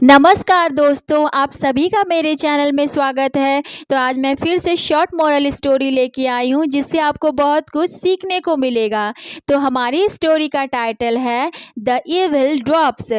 नमस्कार दोस्तों, आप सभी का मेरे चैनल में स्वागत है। तो आज मैं फिर से शॉर्ट मोरल स्टोरी लेके आई हूँ जिससे आपको बहुत कुछ सीखने को मिलेगा। तो हमारी स्टोरी का टाइटल है द इविल ड्रॉप्स।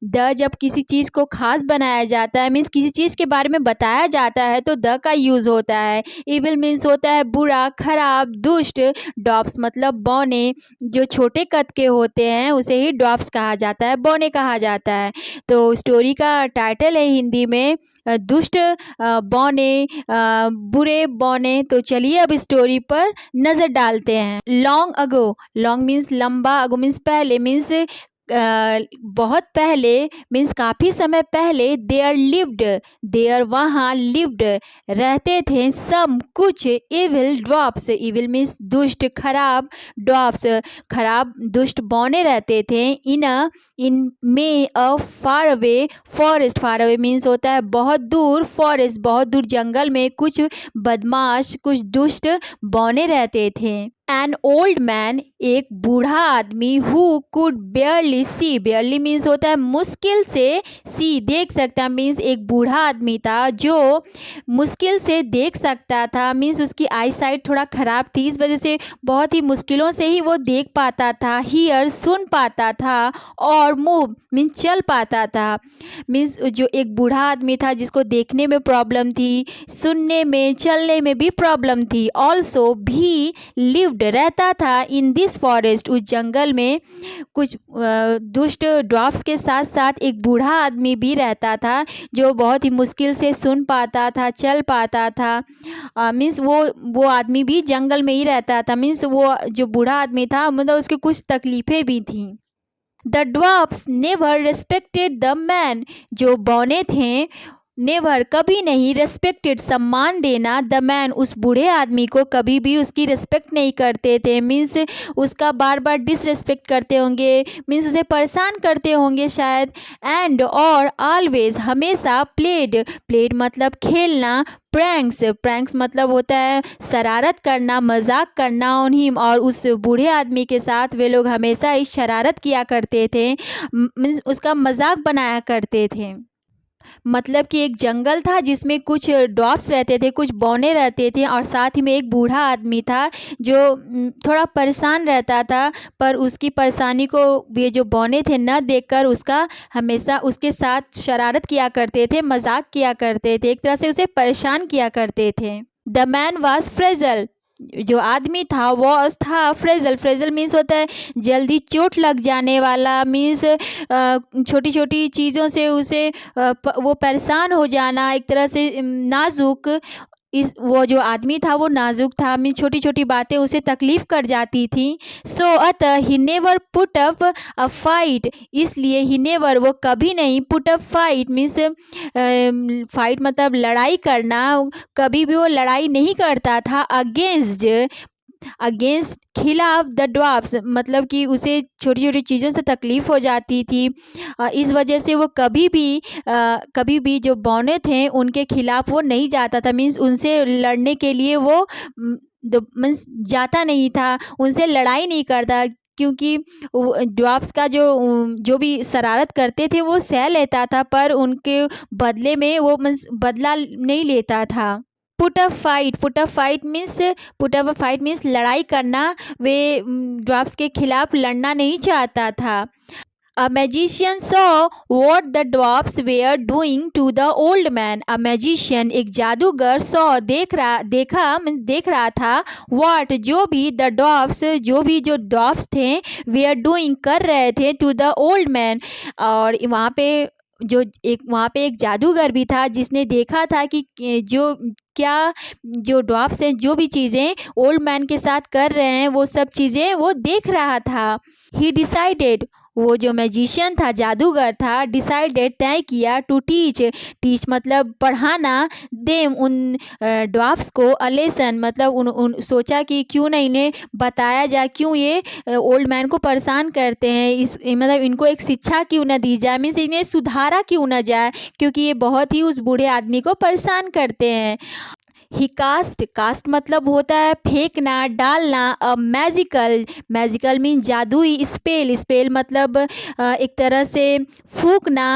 जब किसी चीज़ को खास बनाया जाता है, मीन्स किसी चीज़ के बारे में बताया जाता है, तो द का यूज़ होता है। इविल मीन्स होता है बुरा, खराब, दुष्ट। ड्रॉप्स मतलब बौने, जो छोटे कद के होते हैं उसे ही ड्रॉप्स कहा जाता है, बौने कहा जाता है। तो स्टोरी का टाइटल है हिंदी में दुष्ट बौने, बुरे बौने। तो चलिए अब स्टोरी पर नज़र डालते हैं। लॉन्ग अगो, लॉन्ग मीन्स लंबा, अगो मीन्स पहले, मीन्स बहुत पहले, मीन्स काफ़ी समय पहले। देयर लिव्ड, देयर वहाँ, लिव्ड रहते थे, सम कुछ, इविल ड्रॉप्स, इविल मीन्स दुष्ट, खराब, ड्रॉप्स खराब दुष्ट बौने रहते थे। इन में a far away forest, far away means होता है बहुत दूर, फॉरेस्ट बहुत दूर जंगल में कुछ बदमाश, कुछ दुष्ट बौने रहते थे। एन ओल्ड मैन, एक बूढ़ा आदमी, who could barely see, barely means होता है मुश्किल से, सी देख सकता, मीन्स एक बूढ़ा आदमी था जो मुश्किल से देख सकता था, मीन्स उसकी आई साइट थोड़ा ख़राब थी, इस वजह से बहुत ही मुश्किलों से ही वो देख पाता था। हियर सुन पाता था, और मूव मीन्स चल पाता था। मीन्स जो एक बूढ़ा आदमी था जिसको देखने में प्रॉब्लम थी, सुनने में, चलने में भी प्रॉब्लम थी। ऑल्सो भी लिव्ड रहता था इन दिस फॉरेस्ट, उस जंगल में कुछ दुष्ट ड्रॉप्स के साथ साथ एक बूढ़ा आदमी भी रहता था जो बहुत ही मुश्किल से सुन पाता था, चल पाता था। मीन्स वो आदमी भी जंगल में ही रहता था। मीन्स वो जो बूढ़ा आदमी था मतलब उसकी कुछ तकलीफ़ें भी थीं। The dwarfs never respected the man, जो बौने थे नेवर कभी नहीं, रेस्पेक्टेड सम्मान देना, द मैन उस बूढ़े आदमी को कभी भी उसकी रिस्पेक्ट नहीं करते थे। मीन्स उसका बार बार डिसरिस्पेक्ट करते होंगे, मीन्स उसे परेशान करते होंगे शायद। एंड और ऑलवेज हमेशा, प्लेड, प्लेड मतलब खेलना, प्रैंक्स, प्रैंक्स मतलब होता है शरारत करना, मजाक करना ऑन हिम, और उस बूढ़े आदमी के साथ वे लोग हमेशा ही शरारत किया करते थे, मीन्स उसका मजाक बनाया करते थे। मतलब कि एक जंगल था जिसमें कुछ ड्रॉप्स रहते थे, कुछ बौने रहते थे, और साथ ही में एक बूढ़ा आदमी था जो थोड़ा परेशान रहता था, पर उसकी परेशानी को ये जो बौने थे न देखकर उसका हमेशा उसके साथ शरारत किया करते थे, मजाक किया करते थे, एक तरह से उसे परेशान किया करते थे। द मैन वॉज फ्रेजल, जो आदमी था वो था फ्रेजल, फ्रेजल मीन्स होता है जल्दी चोट लग जाने वाला, मीन्स छोटी छोटी चीज़ों से उसे वो परेशान हो जाना, एक तरह से नाजुक। इस वो जो आदमी था वो नाजुक था, मीन्स छोटी छोटी बातें उसे तकलीफ़ कर जाती थी। सो अतः he never put up a fight, इसलिए ही नेवर वो कभी नहीं, put up fight means fight मतलब लड़ाई करना, कभी भी वो लड़ाई नहीं करता था। अगेंस्ट, अगेंस्ट खिलाफ, द ड्वार्फ्स मतलब कि उसे छोटी छोटी चीज़ों से तकलीफ़ हो जाती थी, इस वजह से वो कभी भी जो बौने थे उनके खिलाफ वो नहीं जाता था, मीन्स उनसे लड़ने के लिए वो मीन्स जाता नहीं था, उनसे लड़ाई नहीं करता, क्योंकि ड्वार्फ्स का जो भी शरारत करते थे वो सह लेता था, पर उनके बदले में वो मीन्स बदला नहीं लेता था। Put up fight, put up fight means, put up fight means लड़ाई करना, वे ड्वार्फ्स के खिलाफ लड़ना नहीं चाहता था। A magician saw what the dwarfs were doing to the old man. A magician एक जादूगर saw देख रहा था, what जो भी, the dwarfs जो dwarfs थे, were doing कर रहे थे, to the old man। और वहाँ पे एक जादूगर भी था जिसने देखा था कि जो ड्वार्फ्स हैं जो भी चीज़ें ओल्ड मैन के साथ कर रहे हैं वो सब चीज़ें वो देख रहा था। ही डिसाइडेड, वो जो मैजिशियन था, जादूगर था, डिसाइडेड तय किया, टू टीच, टीच मतलब पढ़ाना, देम उन ड्वार्फ्स को, अ लेसन मतलब उन सोचा कि क्यों ना इन्हें बताया जाए, क्यों ये ओल्ड मैन को परेशान करते हैं, मतलब इनको एक शिक्षा क्यों ना दी जाए, मीन्स इन्हें सुधारा क्यों ना जाए, क्योंकि ये बहुत ही उस बूढ़े आदमी को परेशान करते हैं। ही कास्ट मतलब होता है फेंकना, डालना। मैजिकल मीन जादुई। स्पेल मतलब एक तरह से फूंकना,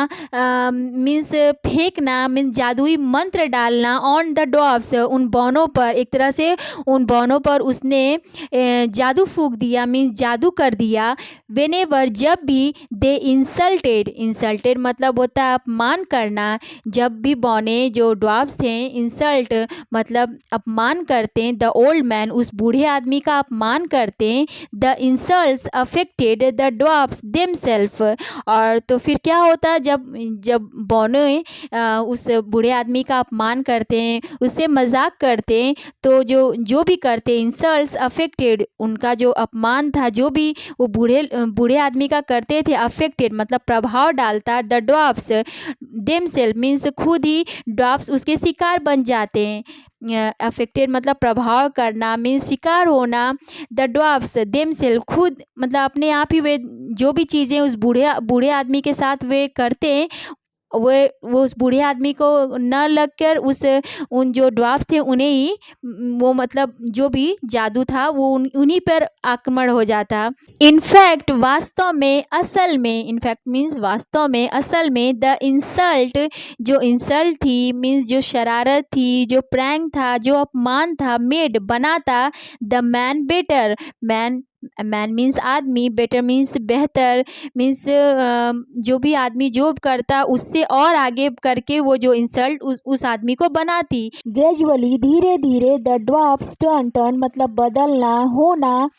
मीन्स फेंकना, मीन्स जादुई मंत्र डालना। ऑन द ड्वार्फ्स, उन बौनों पर, एक तरह से उन बौनों पर उसने जादू फूंक दिया, मीन्स जादू कर दिया। वेनेवर, जब भी दे इंसल्टेड मतलब होता है अपमान करना। जब भी बौने जो ड्वार्फ्स थे इंसल्ट मतलब अपमान करते हैं, द ओल्ड मैन उस बूढ़े आदमी का अपमान करते हैं। The insults affected the dwarfs themselves. और तो फिर क्या होता है, जब बौने उस बूढ़े आदमी का अपमान करते हैं, उससे मजाक करते हैं, तो जो भी करते हैं इंसल्ट्स अफेक्टेड, उनका जो अपमान था जो भी वो बूढ़े आदमी का करते थे, अफेक्टेड मतलब प्रभाव डालता। द ड्वार्फ्स देमसेल्फ मीन्स खुद ही ड्वार्फ्स उसके शिकार बन जाते हैं। अफेक्टेड मतलब प्रभाव करना, मीन्स शिकार होना। द ड्वार्फ्स देमसेल्फ खुद मतलब अपने आप ही वे जो भी चीज़ें उस बूढ़े आदमी के साथ वे करते हैं, वो उस बूढ़े आदमी को न लगकर उन जो ड्वार्फ्स थे उन्हें ही वो मतलब जो भी जादू था वो उन्हीं पर आक्रमण हो जाता। इनफैक्ट वास्तव में असल में द इंसल्ट, जो इंसल्ट थी मीन्स जो शरारत थी, जो प्रैंक था, जो अपमान था, मेड बनाता the man better. Man means आदमी, बेटर मीन्स बेहतर, मीन्स जो भी आदमी जो करता उससे और आगे करके वो जो इंसल्ट उस आदमी को बनाती। ग्रेजुअली धीरे धीरे द ड्वार्फ्स टर्न मतलब बदलना, होना।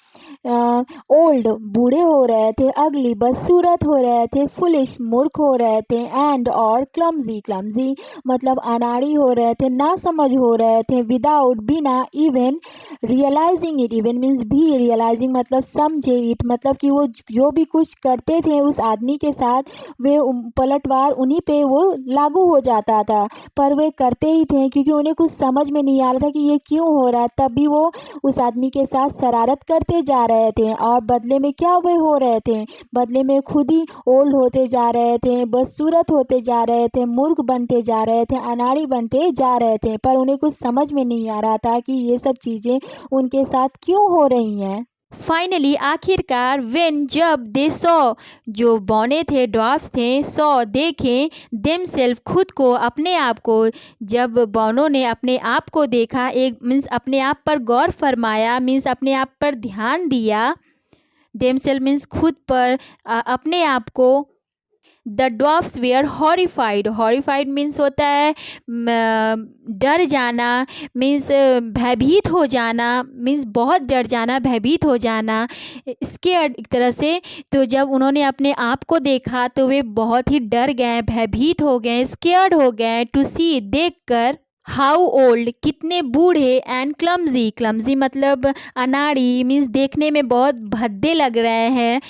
ओल्ड बूढ़े हो रहे थे, अगली बदसूरत हो रहे थे, फुलिश मूर्ख हो रहे थे, एंड और क्लमजी मतलब अनाड़ी हो रहे थे, ना समझ हो रहे थे। विदाउट बिना, even realising it, even means भी, रियलाइजिंग मतलब समझे, इट मतलब कि वो जो भी कुछ करते थे उस आदमी के साथ वे पलटवार उन्हीं पे वो लागू हो जाता था। पर वे करते ही थे क्योंकि उन्हें कुछ समझ में नहीं आ रहा था कि ये क्यों हो रहा है। तब भी वो उस आदमी के साथ शरारत करते जा रहे थे और बदले में क्या वे हो रहे थे, बदले में खुद ही ओल्ड होते जा रहे थे, बदसूरत होते जा रहे थे, मूर्ख बनते जा रहे थे, अनाड़ी बनते जा रहे थे। पर उन्हें कुछ समझ में नहीं आ रहा था कि ये सब चीज़ें उनके साथ क्यों हो रही हैं। फाइनली आखिरकार जब दे सॉ, जो बौने थे ड्वार्फ्स थे, सॉ देखें, देमसेल्फ खुद को, अपने आप को। जब बौनों ने अपने आप को देखा, एक मीन्स अपने आप पर गौर फरमाया, मीन्स अपने आप पर ध्यान दिया। देमसेल्फ मीन्स खुद पर, अपने आप को। The dwarfs were horrified means होता है डर जाना, मीन्स भयभीत हो जाना, मीन्स बहुत डर जाना, भयभीत हो जाना, स्केयर्ड एक तरह से। तो जब उन्होंने अपने आप को देखा तो वे बहुत ही डर गए, भयभीत हो गए, स्केयर्ड हो गए। टू सी देखकर, हाउ ओल्ड कितने बूढ़े, एंड क्लमजी मतलब अनाड़ी, मीन्स देखने में बहुत भद्दे लग रहे हैं।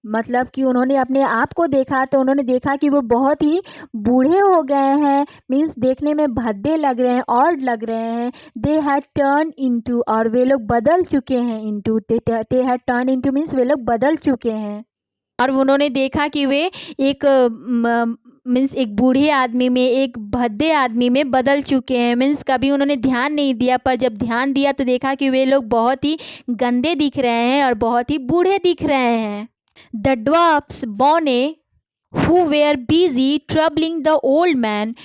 मतलब कि उन्होंने अपने आप को देखा तो उन्होंने देखा कि वो बहुत ही बूढ़े हो गए हैं, मीन्स देखने में भद्दे लग रहे हैं, और लग रहे हैं। दे हैड टर्न इनटू, और वे लोग बदल चुके हैं। Into, they had turn into means वे लोग बदल चुके हैं। और उन्होंने देखा कि वे एक मीन्स एक बूढ़े आदमी में, एक भद्दे आदमी में बदल चुके हैं। मीन्स कभी उन्होंने ध्यान नहीं दिया, पर जब ध्यान दिया तो देखा कि वे लोग बहुत ही गंदे दिख रहे हैं और बहुत ही बूढ़े दिख रहे हैं। The dwarfs बौने, who were busy troubling the old man,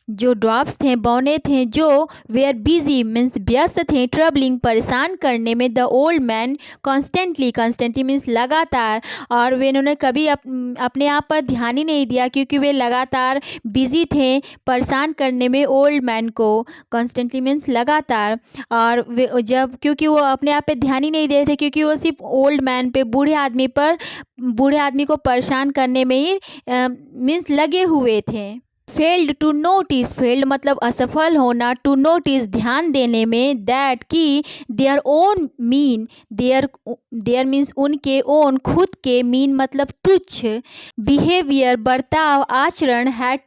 जो ड्वार्फ्स थे, बौने थे, जो वेयर बिजी मीन्स व्यस्त थे, ट्रबलिंग परेशान करने में, the old man constantly means लगातार। और वे उन्होंने कभी अपने आप पर ध्यान ही नहीं दिया क्योंकि वे लगातार बिजी थे परेशान करने में ओल्ड मैन को। कॉन्स्टेंटली मीन्स लगातार। और वे जब क्योंकि वो अपने आप पे ध्यान ही नहीं दे रहे थे क्योंकि वो सिर्फ ओल्ड मैन पे, बूढ़े आदमी को परेशान करने में ही मीन्स लगे हुए थे। फेल्ड टू नोटिस, फेल्ड मतलब असफल होना, टू नोटिस ध्यान देने में, दैट की their own mean, their means उनके, ओन खुद के, मीन मतलब तुच्छ, बिहेवियर बर्ताव, आचरण, हैड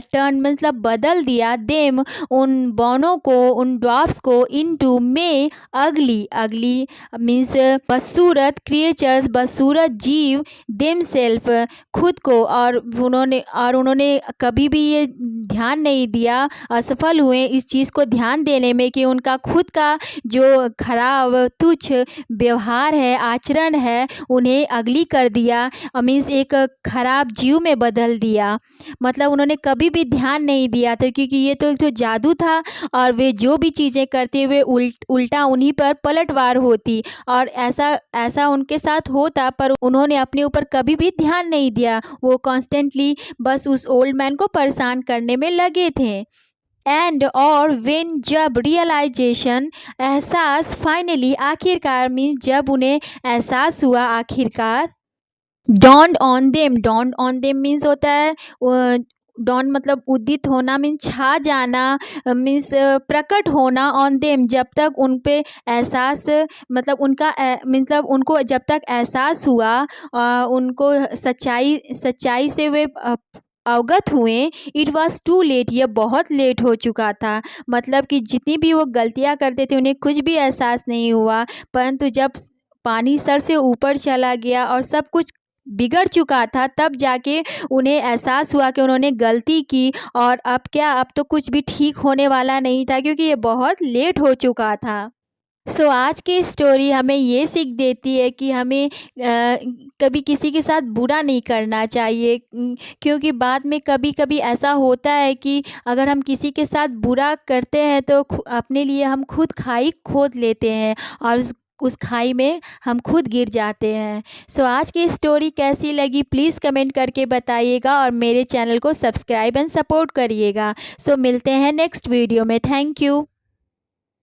टर्न मतलब बदल दिया, देम उन बौनों को, उन ड्वार्फ्स को, इनटू में अगली मीन्स बदसूरत क्रिएचर्स, बदसूरत जीव, देम सेल्फ खुद को। और उन्होंने कभी भी ये ध्यान नहीं दिया, असफल हुए इस चीज़ को ध्यान देने में कि उनका खुद का जो खराब तुच्छ व्यवहार है, आचरण है, उन्हें अगली कर दिया, मीन्स एक खराब जीव में बदल दिया। मतलब उन्होंने कभी भी ध्यान नहीं दिया था, क्योंकि ये तो एक तो जादू था और वे जो भी चीज़ें करते हुए उल्टा उन्हीं पर पलटवार होती, और ऐसा ऐसा उनके साथ होता, पर उन्होंने अपने ऊपर कभी भी ध्यान नहीं दिया। वो कॉन्स्टेंटली बस उस ओल्ड मैन को परेशान करने में लगे थे। एंड और वेन जब रियलाइजेशन एहसास फाइनली आखिरकार मीन्स जब उन्हें एहसास हुआ आखिरकार, डॉन ऑन देम मीन्स होता है डॉन मतलब उदित होना, मीन्स छा जाना, मीन्स प्रकट होना, ऑन देम जब तक उन पे एहसास मतलब उनका मतलब उनको जब तक एहसास हुआ, उनको सच्चाई से वे अवगत हुए। इट वॉज टू लेट, यह बहुत लेट हो चुका था। मतलब कि जितनी भी वो गलतियाँ करते थे उन्हें कुछ भी एहसास नहीं हुआ, परंतु जब पानी सर से ऊपर चला गया और सब कुछ बिगड़ चुका था, तब जाके उन्हें एहसास हुआ कि उन्होंने गलती की, और अब क्या, अब तो कुछ भी ठीक होने वाला नहीं था, क्योंकि ये बहुत लेट हो चुका था। आज की स्टोरी हमें ये सीख देती है कि हमें कभी किसी के साथ बुरा नहीं करना चाहिए, क्योंकि बाद में कभी कभी ऐसा होता है कि अगर हम किसी के साथ बुरा करते हैं तो अपने लिए हम खुद खाई खोद लेते हैं, और उस खाई में हम खुद गिर जाते हैं। आज की स्टोरी कैसी लगी प्लीज़ कमेंट करके बताइएगा, और मेरे चैनल को सब्सक्राइब एंड सपोर्ट करिएगा। मिलते हैं नेक्स्ट वीडियो में। Thank you.